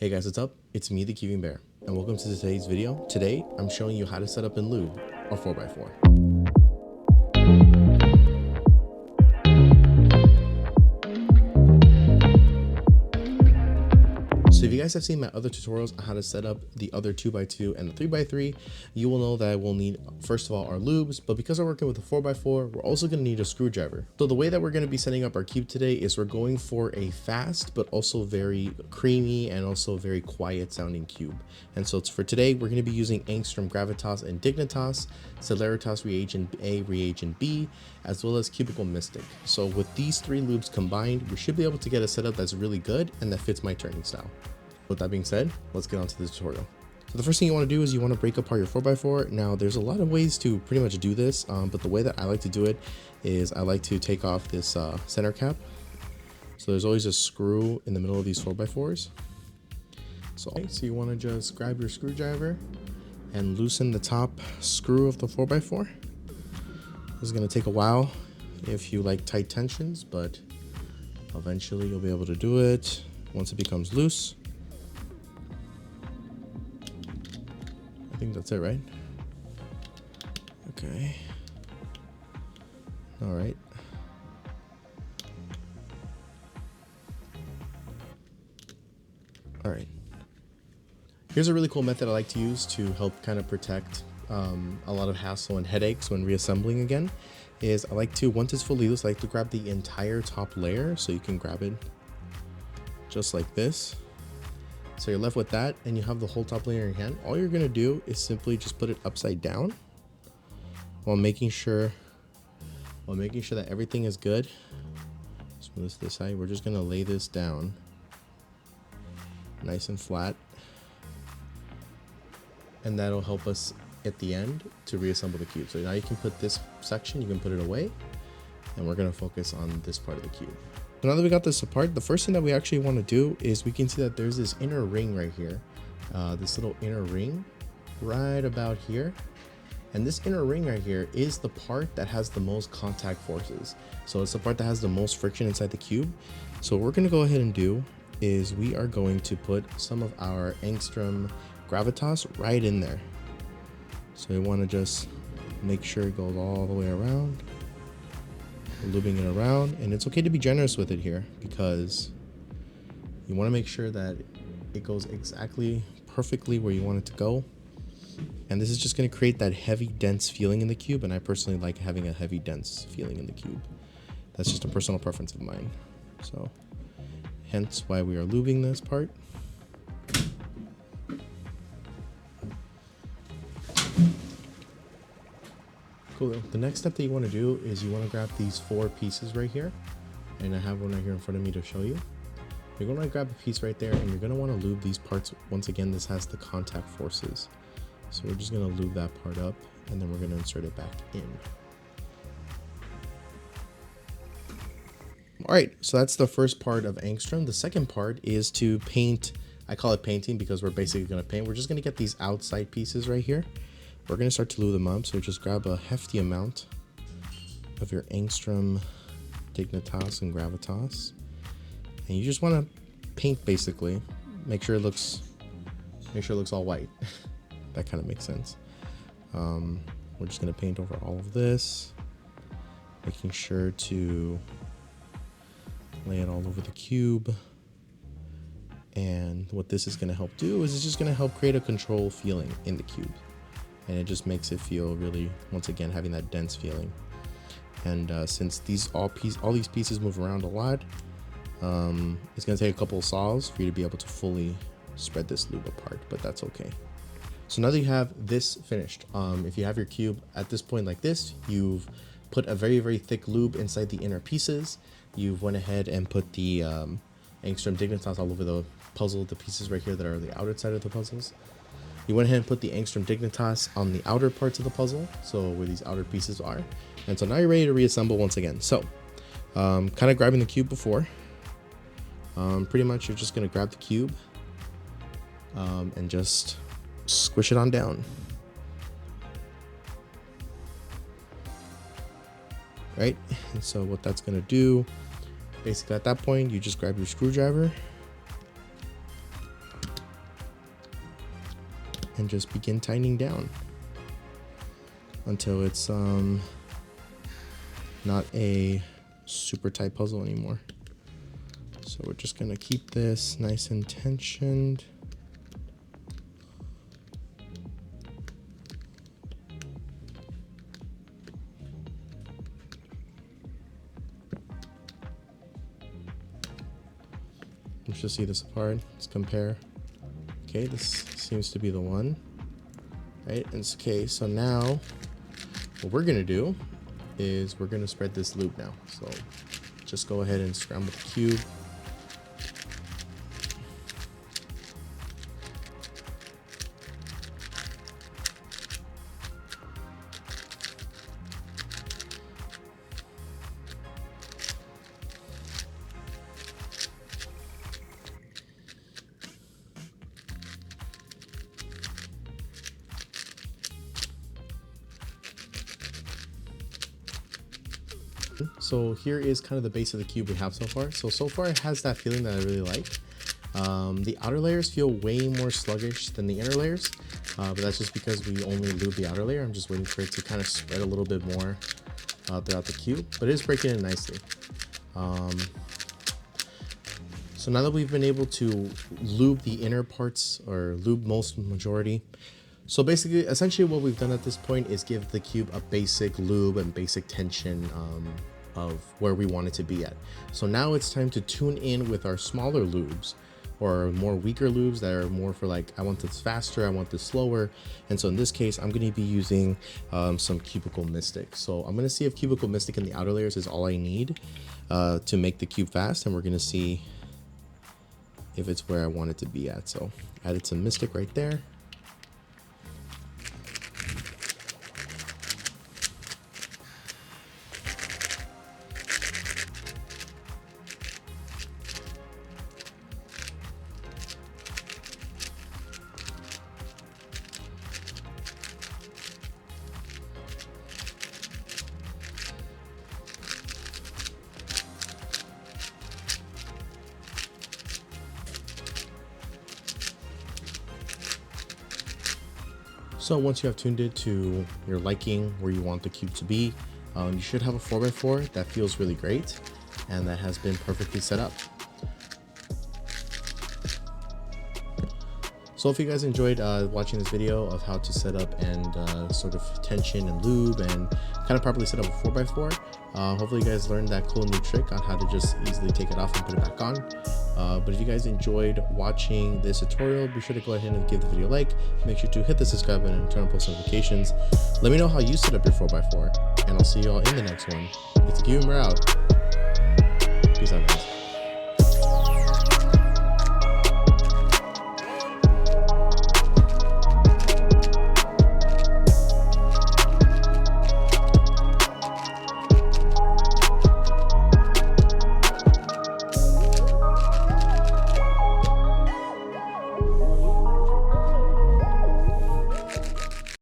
Hey guys, what's up? It's me, the Cubing Bear, and welcome to today's video. Today, I'm showing you how to set up in Lube a 4x4. So if you guys have seen my other tutorials on how to set up the other 2x2 and the 3x3, you will know that we'll need, first of all, our lubes, but because we're working with a 4x4, we're also going to need a screwdriver. So the way that we're going to be setting up our cube today is we're going for a fast, but also very creamy and also very quiet sounding cube. And so for today, we're going to be using Angstrom Gravitas and Dignitas, Celeritas Reagent A, Reagent B, as well as Cubicle Mystic. So with these three lubes combined, we should be able to get a setup that's really good and that fits my turning style. With that being said, let's get on to the tutorial. So the first thing you want to do is you want to break apart your 4x4. Now there's a lot of ways to pretty much do this, but the way that I like to do it is I like to take off this center cap. So there's always a screw in the middle of these 4x4s. So you want to just grab your screwdriver and loosen the top screw of the 4x4. This is going to take a while if you like tight tensions, but eventually you'll be able to do it once it becomes loose. I think that's it, right? Okay. All right. All right. Here's a really cool method I like to use to help kind of protect a lot of hassle and headaches when reassembling again. Is I like to, once it's fully loose, I like to grab the entire top layer, so you can grab it just like this. So you're left with that and you have the whole top layer in your hand. All you're gonna do is simply just put it upside down while making sure that everything is good. So this side, we're just gonna lay this down nice and flat, and that'll help us at the end to reassemble the cube. So now you can put this section, you can put it away, and we're gonna focus on this part of the cube. So now that we got this apart, the first thing that we actually want to do is we can see that there's this inner ring right here, this little inner ring right about here. And this inner ring right here is the part that has the most contact forces. So it's the part that has the most friction inside the cube. So what we're going to go ahead and do is we are going to put some of our Angstrom Gravitas right in there. So we want to just make sure it goes all the way around. Lubing it around, and it's okay to be generous with it here because you want to make sure that it goes exactly perfectly where you want it to go. And this is just going to create that heavy dense feeling in the cube, and I personally like having a heavy dense feeling in the cube. That's just a personal preference of mine, so hence why we are lubing this part. Cool. The next step that you want to do is you want to grab these four pieces right here, and I have one right here in front of me to show you. You're going to grab a piece right there, and you're going to want to lube these parts. Once again, this has the contact forces, so we're just going to lube that part up, and then we're going to insert it back in. All right, so that's the first part of Angstrom. The second part is to paint. I call it painting because we're basically going to paint. We're just going to get these outside pieces right here. We're going to start to lube them up, so just grab a hefty amount of your Angstrom Dignitas and Gravitas, and you just want to paint basically. Make sure it looks all white. That kind of makes sense. We're just going to paint over all of this, making sure to lay it all over the cube. And what this is going to help do is it's just going to help create a control feeling in the cube. And it just makes it feel really, once again, having that dense feeling. And since all these pieces move around a lot, it's going to take a couple of saws for you to be able to fully spread this lube apart, but that's okay. So now that you have this finished, if you have your cube at this point like this, you've put a very, very thick lube inside the inner pieces. You've went ahead and put the Angstrom Dignitas all over the puzzle, the pieces right here that are the outer side of the puzzles. You went ahead and put the Angstrom Dignitas on the outer parts of the puzzle, so where these outer pieces are. And so now you're ready to reassemble once again. So, kind of grabbing the cube before. Pretty much you're just going to grab the cube and just squish it on down. Right? And so what that's going to do, basically at that point, you just grab your screwdriver and just begin tightening down until it's not a super tight puzzle anymore. So we're just gonna keep this nice and tensioned. Let's just see this apart. Let's compare. Okay, this seems to be the one. Right, and okay, so now what we're gonna do is we're gonna spread this lube now. So just go ahead and scramble the cube. So here is kind of the base of the cube we have so far. So far it has that feeling that I really like. The outer layers feel way more sluggish than the inner layers, but that's just because we only lube the outer layer. I'm just waiting for it to kind of spread a little bit more throughout the cube, but it is breaking in nicely. So now that we've been able to lube the inner parts, or lube most majority, so basically, essentially what we've done at this point is give the cube a basic lube and basic tension of where we want it to be at. So now it's time to tune in with our smaller lubes, or more weaker lubes that are more for like, I want this faster, I want this slower. And so in this case, I'm going to be using some Cubicle Mystic. So I'm going to see if Cubicle Mystic in the outer layers is all I need to make the cube fast. And we're going to see if it's where I want it to be at. So added some Mystic right there. So once you have tuned it to your liking, where you want the cube to be, you should have a 4x4 that feels really great and that has been perfectly set up. So if you guys enjoyed watching this video of how to set up and sort of tension and lube and kind of properly set up a 4x4, hopefully you guys learned that cool new trick on how to just easily take it off and put it back on. But if you guys enjoyed watching this tutorial, be sure to go ahead and give the video a like. Make sure to hit the subscribe button and turn on post notifications. Let me know how you set up your 4x4, and I'll see you all in the next one. It's Cube and we're out. Peace out, guys.